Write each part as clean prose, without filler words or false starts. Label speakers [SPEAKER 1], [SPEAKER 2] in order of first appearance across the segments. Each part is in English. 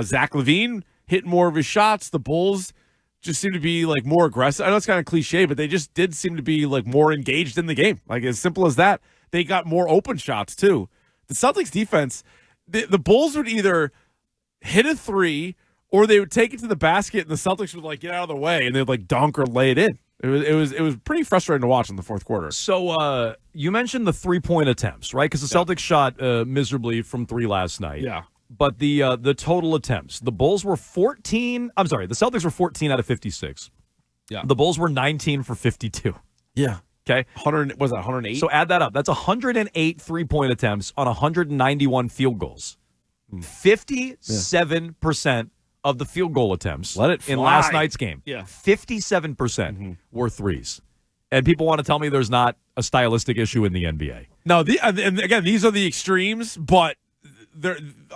[SPEAKER 1] Zach LaVine hit more of his shots. The Bulls just seem to be like more aggressive. I know it's kind of cliche, but they just did seem to be like more engaged in the game. Like as simple as that. They got more open shots too. The Celtics defense, the Bulls would either hit a three or they would take it to the basket and the Celtics would like get out of the way and they'd like dunk or lay it in. It was pretty frustrating to watch in the fourth quarter.
[SPEAKER 2] So you mentioned the 3-point attempts, right? Because the Celtics shot miserably from three last night.
[SPEAKER 1] Yeah.
[SPEAKER 2] But the total attempts, the Bulls were 14. I'm sorry, the Celtics were 14 out of 56.
[SPEAKER 1] Yeah.
[SPEAKER 2] The Bulls were 19 for 52.
[SPEAKER 1] Yeah.
[SPEAKER 2] Okay.
[SPEAKER 1] 100 was that 108?
[SPEAKER 2] So add that up. That's 108 3-point attempts on 191 field goals. 57% of the field goal attempts in last night's game.
[SPEAKER 1] Yeah.
[SPEAKER 2] 57% were threes. And people want to tell me there's not a stylistic issue in the NBA.
[SPEAKER 1] No, and again, these are the extremes, but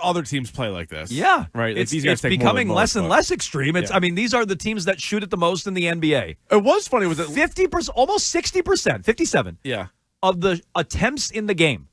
[SPEAKER 1] other teams play like this.
[SPEAKER 2] Yeah.
[SPEAKER 1] Right. Like
[SPEAKER 2] It's becoming less and less extreme. I mean, these are the teams that shoot it the most in the NBA.
[SPEAKER 1] It was funny. Was it
[SPEAKER 2] 50%, almost 60%, 57 of the attempts in the game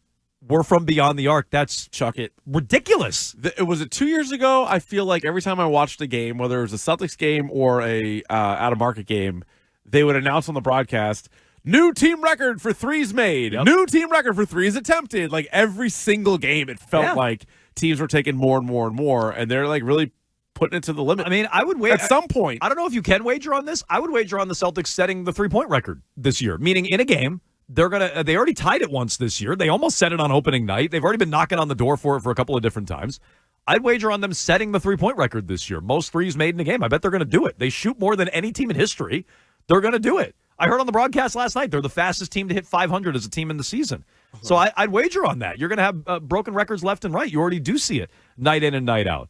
[SPEAKER 2] were from beyond the arc. That's
[SPEAKER 1] chuck it.
[SPEAKER 2] Ridiculous.
[SPEAKER 1] It was 2 years ago. I feel like every time I watched a game, whether it was a Celtics game or a out-of-market game, they would announce on the broadcast, new team record for threes made. Yep. New team record for threes attempted. Like every single game, it felt like teams were taking more and more and more, and they're like really putting it to the limit.
[SPEAKER 2] I mean, I would wager
[SPEAKER 1] at some point.
[SPEAKER 2] I don't know if you can wager on this. I would wager on the Celtics setting the 3-point record this year, meaning in a game. They already tied it once this year. They almost set it on opening night. They've already been knocking on the door for it for a couple of different times. I'd wager on them setting the 3-point record this year. Most threes made in a game. I bet they're going to do it. They shoot more than any team in history. They're going to do it. I heard on the broadcast last night they're the fastest team to hit 500 as a team in the season. So I'd wager on that. You're going to have broken records left and right. You already do see it night in and night out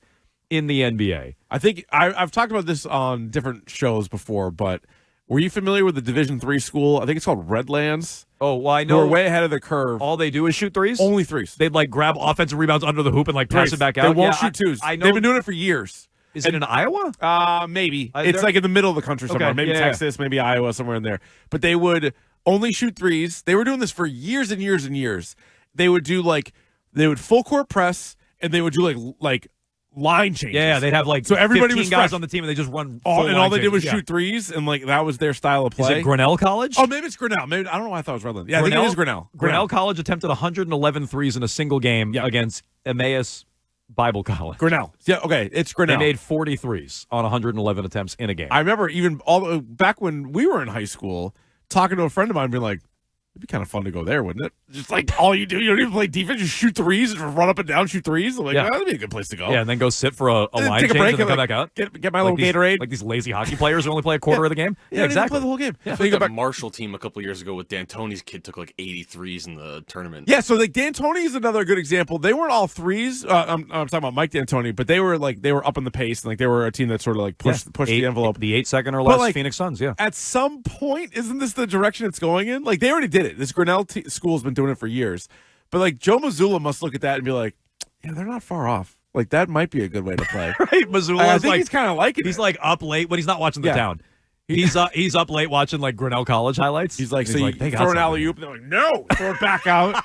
[SPEAKER 2] in the NBA.
[SPEAKER 1] I think I've talked about this on different shows before, but were you familiar with the Division III school? I think it's called Redlands.
[SPEAKER 2] Oh, well, I know.
[SPEAKER 1] They're way ahead of the curve.
[SPEAKER 2] All they do is shoot threes?
[SPEAKER 1] Only threes.
[SPEAKER 2] They'd like grab offensive rebounds under the hoop and like pass it back out.
[SPEAKER 1] They won't shoot twos. I know. They've been doing it for years.
[SPEAKER 2] Is it in Iowa?
[SPEAKER 1] Maybe. It's like in the middle of the country somewhere. Maybe Texas, maybe Iowa, somewhere in there. But they would only shoot threes. They were doing this for years and years and years. They would do they would full court press and they would do like line changes.
[SPEAKER 2] Yeah, they'd have like so everybody 15 was guys on the team and they just run
[SPEAKER 1] all they did was shoot threes and like that was their style of play.
[SPEAKER 2] Is it Grinnell College?
[SPEAKER 1] Oh, maybe it's Grinnell. Maybe I don't know why I thought it was Redlands. Yeah, Grinnell? I think it is Grinnell.
[SPEAKER 2] Grinnell College attempted 111 threes in a single game against Emmaus Bible College.
[SPEAKER 1] Grinnell. Yeah, okay. It's Grinnell.
[SPEAKER 2] They made 43s on 111 attempts in a game.
[SPEAKER 1] I remember even back when we were in high school, talking to a friend of mine being like, it'd be kind of fun to go there, wouldn't it? Just like all you do, you don't even play defense, just shoot threes and just run up and down, shoot threes. I'm like, that'd be a good place to go.
[SPEAKER 2] Yeah, and then go sit for a line
[SPEAKER 1] take
[SPEAKER 2] change
[SPEAKER 1] a break
[SPEAKER 2] and then come back out.
[SPEAKER 1] Get my little Gatorade.
[SPEAKER 2] Like these lazy hockey players who only play a quarter of the game.
[SPEAKER 1] Yeah, exactly. Play the whole game.
[SPEAKER 3] Yeah. So you got a Marshall team a couple years ago with D'Antoni's kid took like 83s in the tournament.
[SPEAKER 1] Yeah, so like D'Antoni is another good example. They weren't all threes. I'm talking about Mike D'Antoni, but they were up in the pace and like they were a team that sort of like pushed the envelope.
[SPEAKER 2] The 8-second or less Phoenix Suns. Yeah.
[SPEAKER 1] At some point, isn't this the direction it's going in? Like they already did it. This Grinnell school's been doing it for years. But like Joe Mazzulla must look at that and be like, yeah, they're not far off. Like that might be a good way to play.
[SPEAKER 2] Right, Mazzulla.
[SPEAKER 1] I think he's kind of liking it.
[SPEAKER 2] He's like up late when he's not watching the town. He's up late watching like Grinnell College highlights.
[SPEAKER 1] He's like, you throw an alley oop. They're like, no, throw it back out.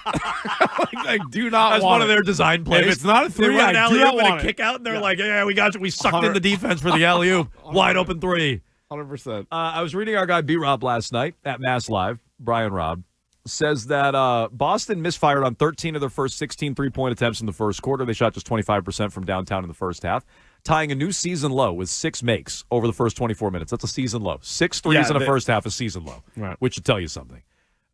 [SPEAKER 1] like, do not.
[SPEAKER 2] That's
[SPEAKER 1] want
[SPEAKER 2] one of their design plays.
[SPEAKER 1] If it's not a three,
[SPEAKER 2] they run an alley oop and a
[SPEAKER 1] it.
[SPEAKER 2] kick out, and they're like, yeah, we got you. We sucked in the defense for the alley oop. Wide open three.
[SPEAKER 1] 100%.
[SPEAKER 2] I was reading our guy B Rob last night at Mass Live. Brian Robb says that Boston misfired on 13 of their first 16 3-point attempts in the first quarter. They shot just 25% from downtown in the first half, tying a new season low with 6 makes over the first 24 minutes. That's a season low. 6 threes in the first half, a season low, which should tell you something.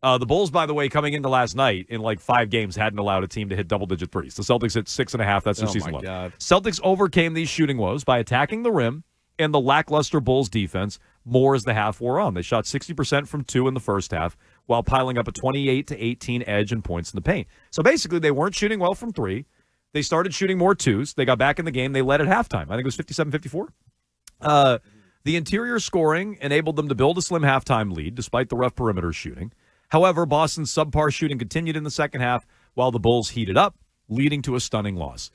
[SPEAKER 2] The Bulls, by the way, coming into last night in like 5 games, hadn't allowed a team to hit double-digit threes. The Celtics hit 6.5. That's their season low. God. Celtics overcame these shooting woes by attacking the rim and the lackluster Bulls defense more as the half wore on. They shot 60% from 2 in the first half while piling up a 28-18 edge and points in the paint. So basically, they weren't shooting well from 3. They started shooting more 2s. They got back in the game. They led at halftime. I think it was 57-54. The interior scoring enabled them to build a slim halftime lead despite the rough perimeter shooting. However, Boston's subpar shooting continued in the second half while the Bulls heated up, leading to a stunning loss.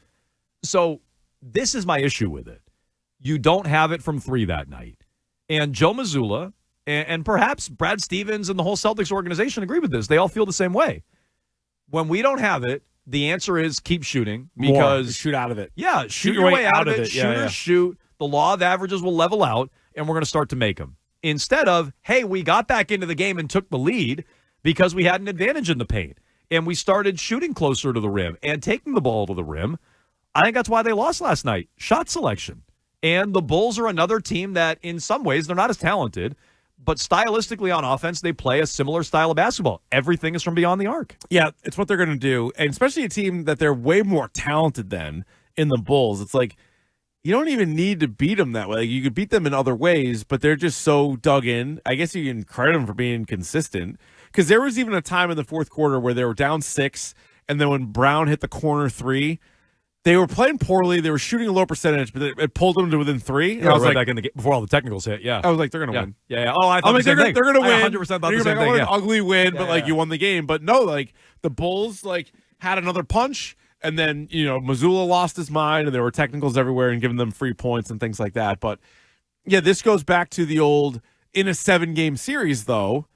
[SPEAKER 2] So this is my issue with it. You don't have it from 3 that night. And Joe Mazzulla and perhaps Brad Stevens and the whole Celtics organization agree with this. They all feel the same way. When we don't have it, The answer is keep shooting
[SPEAKER 1] More.
[SPEAKER 2] because
[SPEAKER 1] Shoot out of it.
[SPEAKER 2] Yeah, shoot your way out of it.
[SPEAKER 1] Yeah,
[SPEAKER 2] Shooters shoot. The law of averages will level out, and we're going to start to make them. Instead of, hey, we got back into the game and took the lead because we had an advantage in the paint, and we started shooting closer to the rim and taking the ball to the rim. I think that's why they lost last night. Shot selection. And the Bulls are another team that, in some ways, they're not as talented, but stylistically on offense, they play a similar style of basketball. Everything is from beyond the arc.
[SPEAKER 1] Yeah, it's what they're going to do, and especially a team that they're way more talented than in the Bulls. It's like you don't even need to beat them that way. Like, you could beat them in other ways, but they're just so dug in. I guess you can credit them for being consistent because there was even a time in the fourth quarter where they were down 6, and then when Brown hit the corner 3, they were playing poorly. They were shooting a low percentage, but it pulled them to within 3. And
[SPEAKER 2] Yeah,
[SPEAKER 1] I was
[SPEAKER 2] right
[SPEAKER 1] like,
[SPEAKER 2] back in the game before all the technicals hit. Yeah,
[SPEAKER 1] I was like, they're going to win.
[SPEAKER 2] Yeah. Oh, I thought
[SPEAKER 1] I'm like,
[SPEAKER 2] the same thing.
[SPEAKER 1] they're going to win.
[SPEAKER 2] I 100% thought the
[SPEAKER 1] You're
[SPEAKER 2] same
[SPEAKER 1] like,
[SPEAKER 2] thing.
[SPEAKER 1] oh,
[SPEAKER 2] Yeah.
[SPEAKER 1] an ugly win, but like
[SPEAKER 2] yeah.
[SPEAKER 1] you won the game. But no, like the Bulls like had another punch, and then Mazzulla lost his mind, and there were technicals everywhere and giving them free points and things like that. But yeah, this goes back to the old in a 7-game series though.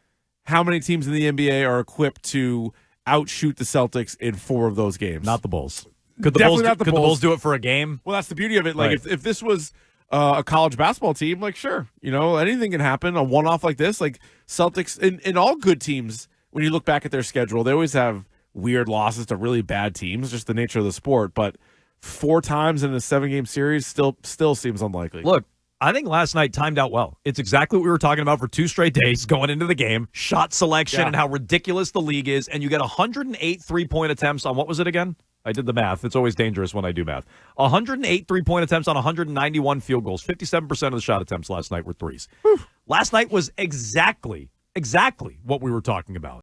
[SPEAKER 1] How many teams in the NBA are equipped to outshoot the Celtics in 4 of those games?
[SPEAKER 2] Not the Bulls. Could the
[SPEAKER 1] Definitely
[SPEAKER 2] Bulls,
[SPEAKER 1] not the
[SPEAKER 2] could the
[SPEAKER 1] Bulls.
[SPEAKER 2] Bulls do it for a game?
[SPEAKER 1] Well, that's the beauty of it. Like
[SPEAKER 2] Right.
[SPEAKER 1] if this was a college basketball team, like sure, anything can happen. A one-off like this, like Celtics in all good teams, when you look back at their schedule, they always have weird losses to really bad teams, just the nature of the sport. But 4 times in a 7-game series still seems unlikely.
[SPEAKER 2] Look, I think last night timed out well. It's exactly what we were talking about for 2 straight days going into the game. Shot selection and how ridiculous the league is. And you get 108 3-point attempts on, what was it again? I did the math. It's always dangerous when I do math. 108 3-point attempts on 191 field goals. 57% of the shot attempts last night were threes. Last night was exactly what we were talking about.